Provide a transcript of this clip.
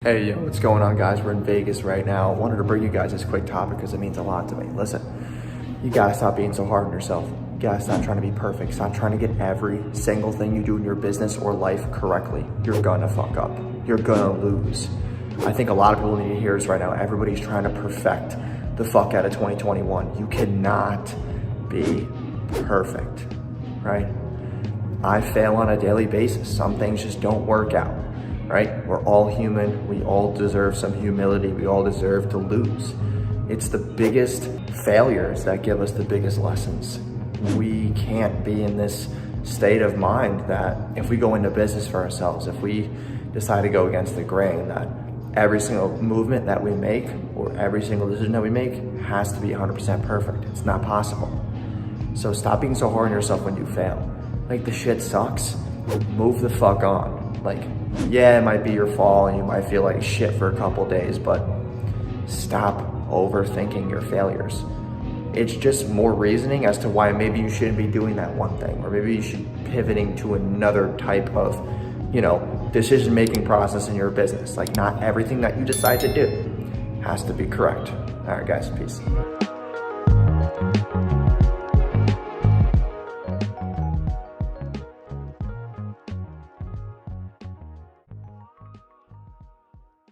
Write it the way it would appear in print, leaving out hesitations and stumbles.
Hey, yo, what's going on, guys? We're in Vegas right now. I wanted to bring you guys this quick topic because it means a lot to me. Listen, you gotta stop being so hard on yourself. You gotta stop trying to be perfect. Stop trying to get every single thing you do in your business or life correctly. You're gonna fuck up. You're gonna lose. I think a lot of people need to hear this right now. Everybody's trying to perfect the fuck out of 2021. You cannot be perfect, right? I fail on a daily basis. Some things just don't work out. Right? We're all human. We all deserve some humility. We all deserve to lose. It's the biggest failures that give us the biggest lessons. We can't be in this state of mind that if we go into business for ourselves, if we decide to go against the grain, that every single movement that we make or every single decision that we make has to be 100% perfect. It's not possible. So stop being so hard on yourself when you fail. Like, the shit sucks. Move the fuck on. Like, yeah, it might be your fault and you might feel like shit for a couple days, but stop overthinking your failures. It's just more reasoning as to why maybe you shouldn't be doing that one thing, or maybe you should be pivoting to another type of, decision-making process in your business. Like, not everything that you decide to do has to be correct. All right, guys, peace.